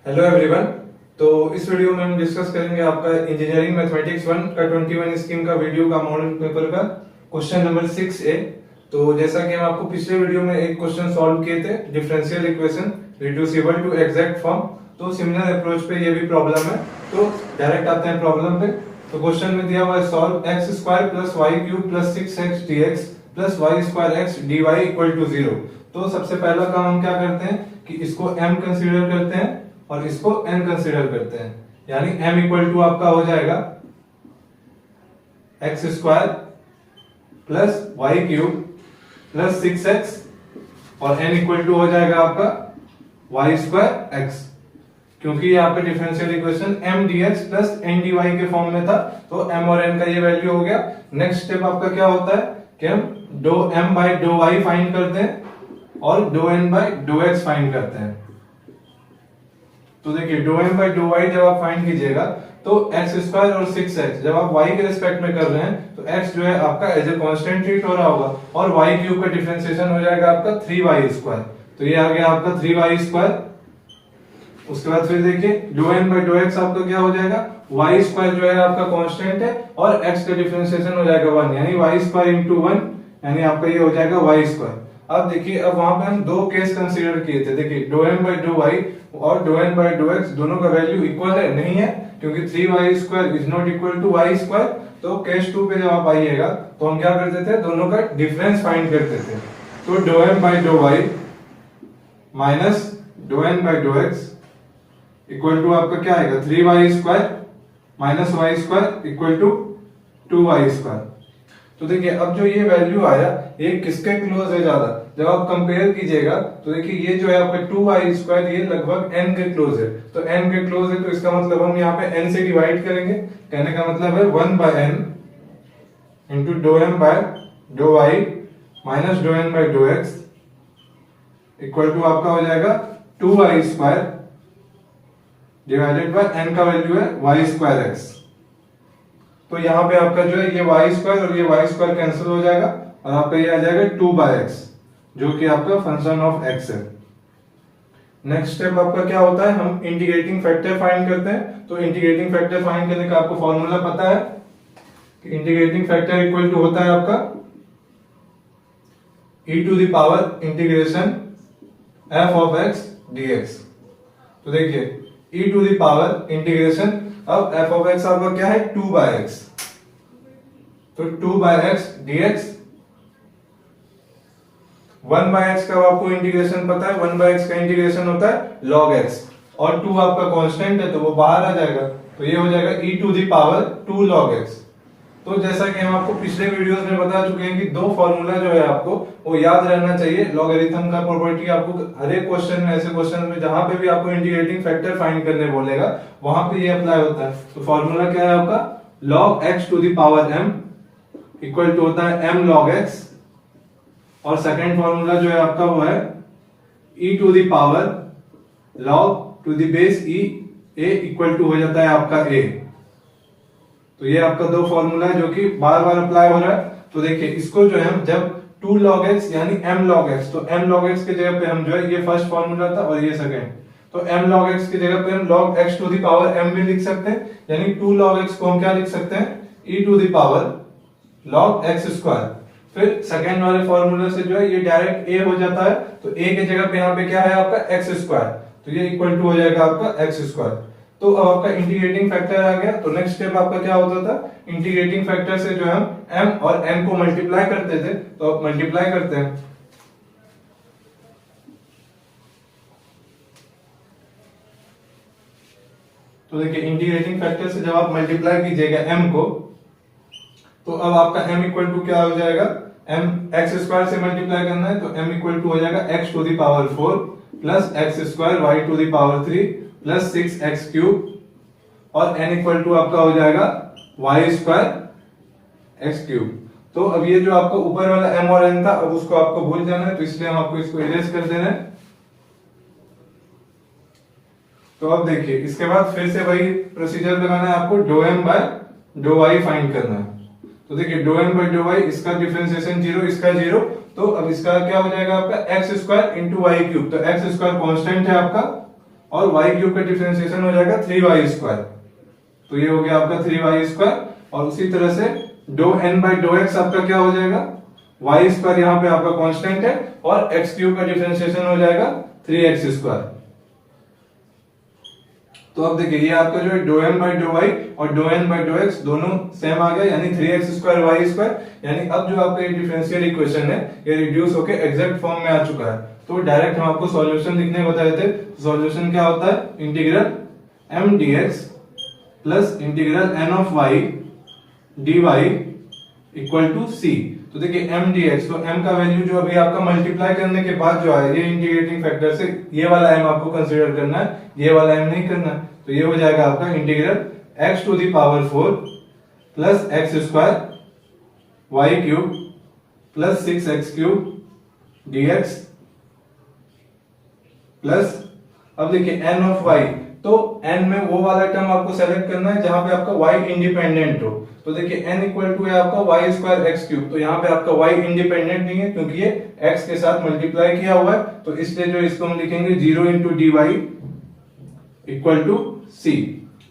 Hello everyone. तो इस video में हम डिस्कस करेंगे आपका इंजीनियरिंग मैथमेटिक्स 1 का 21 स्कीम का वीडियो का मॉडल पेपर का क्वेश्चन नंबर 6A। तो जैसा कि हम आपको पिछले वीडियो में एक क्वेश्चन सॉल्व किए थे, differential equation reducible to exact form, तो सिमिलर अप्रोच पे ये भी प्रॉब्लम है। तो डायरेक्ट आते हैं प्रॉब्लम पे। तो क्वेश्चन में दिया हुआ है solve x square plus y cube plus 6x dx plus y square x dy equal to 0। तो सबसे पहला काम हम क्या करते हैं कि इसको m कंसीडर करते हैं और इसको n कंसीडर करते हैं, यानी m इक्वल टू आपका हो जाएगा x square plus y cube plus 6x और n इक्वल टू हो जाएगा आपका वाई स्क्वायर x, क्योंकि यहाँ पे differential equation m dx plus n dy के फॉर्म में था, तो m और n का ये वैल्यू हो गया। नेक्स्ट स्टेप आपका क्या होता है कि हम डो m बाई डो y फाइंड करते हैं और डो n बाई डो x फाइंड करते हैं। तो देखिए डो m बाई डो y जब आप फाइंड कीजिएगा तो x स्क्वायर और 6x जब आप y के रिस्पेक्ट में कर रहे हैं तो x जो है आपका एज ए कांस्टेंट ट्रीट हो रहा होगा और y क्यूब का डिफरेंशिएशन हो जाएगा आपका 3y स्क्वायर। तो ये आ गया आपका 3y स्क्वायर। उसके बाद फिर देखिए डो n बाई डो x आपका क्या हो जाएगा, y स्क्वायर जो है आपका कांस्टेंट है और x का डिफरेंशिएशन हो जाएगा 1, यानी y स्क्वायर इंटू 1, यानी आपका ये हो जाएगा y स्क्वायर। अब देखिए अब वहां पे हम दो केस कंसीडर किए थे। देखिए डो m बाई डो y और डो n बाई डो x दोनों का वैल्यू इक्वल है, नहीं है, क्योंकि 3y square is not equal to y square. तो केस 2 पे जब आप आइएगा तो हम क्या करते थे, दोनों का डिफरेंस फाइंड करते थे। तो डो m बाई डो y माइनस डो n बाई डो x इक्वल टू आपका क्या आएगा 3y square minus y square equal to 2y square. तो देखिए अब जो ये वैल्यू आया ये किसके क्लोज है ज्यादा, जब आप कंपेयर कीजिएगा तो देखिए ये जो है आपका 2y स्क्वायर ये लगभग n के क्लोज है। तो n के क्लोज है तो इसका मतलब हम यहाँ पे n से डिवाइड करेंगे, कहने का मतलब है 1 बाय n इंटू डो m बाय डो y माइनस डो n बाय डो x इक्वल टू आपका हो जाएगा 2y square divided by n का वैल्यू है y स्क्वायर x। तो यहाँ पे आपका जो है ये y स्क्वायर और ये y स्क्वायर कैंसिल हो जाएगा और आपका ये आ जाएगा 2 बाय x जो कि आपका फंक्शन ऑफ x है। नेक्स्ट स्टेप आपका क्या होता है, हम इंटीग्रेटिंग फैक्टर फाइंड करते हैं। तो इंटीग्रेटिंग फैक्टर फाइंड करने का आपको फॉर्मूला पता है कि इंटीग्रेटिंग फैक्टर इक्वल टू होता है आपका e to the power integration f of x dx। तो देखिए e to the power integration, अब f ऑफ x आपका क्या है 2 बाय x, तो 2 by x dx 1 by x का आपको इंटीग्रेशन पता है, 1 बाय x का इंटीग्रेशन होता है log x और 2 आपका कांस्टेंट है तो वो बाहर आ जाएगा, तो ये हो जाएगा e to the power 2 log x। तो जैसा कि हम आपको पिछले वीडियोस में बता चुके हैं कि दो फॉर्मूला जो है आपको वो याद रहना चाहिए। लॉगरिथम का प्रॉपर्टी आपको हर एक क्वेश्चन में, ऐसे क्वेश्चन में जहां पे भी आपको इंटीग्रेटिंग फैक्टर फाइंड करने बोलेगा वहां पे ये अप्लाई होता है। तो फॉर्मूला क्या है आपका log x to the power m equal to होता है m log x और सेकंड फॉर्मूला जो है आपका वो है e to the power log to the base e a equal to हो जाता है आपका a। तो ये आपका दो फॉर्मूला है जो कि बार बार अप्लाई हो रहा है। तो देखिए इसको जो है हम जब 2 log x यानी m log x, तो m log x के जगह पे हम जो है ये फर्स्ट फॉर्मूला था और ये सेकंड, तो m log x की जगह पे हम log x to the power m भी लिख सकते हैं, यानी 2 log x को हम क्या लिख सकते हैं e to the power log x square. फिर सेकंड वाले फॉर्मूले से जो है ये डायरेक्ट a हो जाता है, तो a के जगह पे यहाँ पे क्या है आपका x स्क्वायर, तो ये इक्वल टू हो जाएगा आपका x स्क्वायर। तो अब आपका इंटीग्रेटिंग फैक्टर आ गया। तो नेक्स्ट स्टेप आपका क्या होता था, इंटीग्रेटिंग फैक्टर से जो हम m और n को मल्टीप्लाई करते थे, तो अब मल्टीप्लाई करते हैं। तो देखिए इंटीग्रेटिंग फैक्टर से जब आप मल्टीप्लाई कीजिएगा m को, तो अब आपका m इक्वल टू क्या हो जाएगा, m x स्क्वायर से मल्टीप्लाई करना है तो m इक्वल टू हो जाएगा x to the power 4 plus x square y to the power 3 plus 6x cube और n इक्वल टू आपका हो जाएगा y स्क्वायर x क्यूब। तो अब ये जो आपका ऊपर वाला m और n था अब उसको आपको भूल जाना है, तो इसलिए हम आपको इसको इरेज कर देना है। तो अब देखिए इसके बाद फिर से वही प्रोसीजर लगाना है आपको, डो m बाय डो y फाइंड करना है। तो देखिए डो m बाय डो y, इसका डिफरेंशिएशन 0, इसका 0, तो अब इसका क्या हो जाएगा आपका x square into y cube. तो x स्क्वायर कांस्टेंट है आपका और वाई क्यूब का डिफरेंशिएशन हो जाएगा 3y²। तो ये हो गया आपका 3y²। और उसी तरह से डो n बाई डो एक्स आपका क्या हो जाएगा, y², यहाँ पे आपका कांस्टेंट है, और x क्यूब का डिफरेंशिएशन हो जाएगा 3x²। तो अब देखिए ये आपका जो है डो m बाई डो y और डो n बाई डो x दोनों सेम आ गया, यानी 3x² y²। यानी अब जो आपका ये डिफरेंशियल इक्वेशन है ये रिड्यूस होके एग्जैक्ट फॉर्म में आ चुका है। तो डायरेक्ट हम आपको सॉल्यूशन लिखने बताए थे। सॉल्यूशन क्या होता है, integral m dx plus integral n of y dy equal to c। तो देखिए m dx, तो m का वैल्यू जो अभी आपका मल्टीप्लाई करने के बाद जो है ये इंटीग्रेटिंग फैक्टर से ये वाला m आपको कंसीडर करना है, ये वाला m नहीं करना है। तो ये हो जाएगा आपका integral x to the power 4 plus x² y cube plus 6x cube dx plus, अब देखिए n ऑफ y, तो n में वो वाला टर्म आपको सेलेक्ट करना है जहां पे आपका y इंडिपेंडेंट हो। तो देखिए n इक्वल टू है आपका y² x क्यूब, तो यहाँ पे आपका y इंडिपेंडेंट नहीं है क्योंकि ये x के साथ मल्टीप्लाई किया हुआ है। तो इसलिए जो इसको हम लिखेंगे 0 into d y equal to c।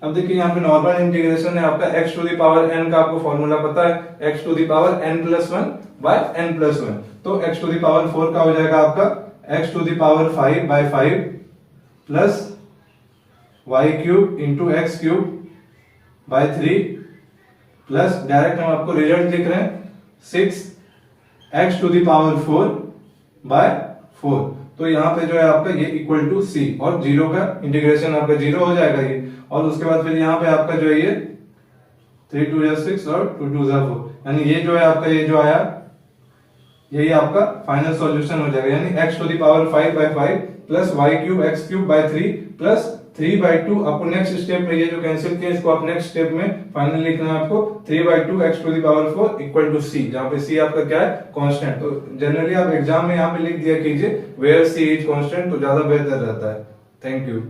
अब देखिए यहाँ पे नॉर्मल इंटीग्रेशन है आपका x to the power n का आपको फॉर्मूला पता है, x to the power n+1 by n+1। तो x टू द पावर 4 का हो जाएगा आपका x to the power 5 by 5 plus y cube into x cube by 3 plus, direct हम आपको रिजल्ट लिख रहे हैं 6x to the power 4 bye 4। तो यहाँ पे जो है आपका ये इक्वल टू c, और 0 का इंटीग्रेशन आपका 0 हो जाएगा ये। और उसके बाद फिर यहाँ पे आपका जो है ये 3 2 6 और 2 2 4, यानी ये जो है आपका ये जो आया यही आपका फाइनल सॉल्यूशन हो जाएगा। यानी x to the power 5 by 5 plus y cube x cube by 3 plus 3/2। आपको नेक्स्ट स्टेप में ये जो कैंसिल किया इसको आप नेक्स्ट स्टेप में फाइनल लिखना है आपको 3/2 x to the power 4 equal to c, जहां पे c आपका क्या है, कांस्टेंट। तो जनरली आप एग्जाम में यहाँ पे लिख दिया कीजिए वेयर c इज कांस्टेंट, तो ज्यादा बेहतर रहता है। Thank you.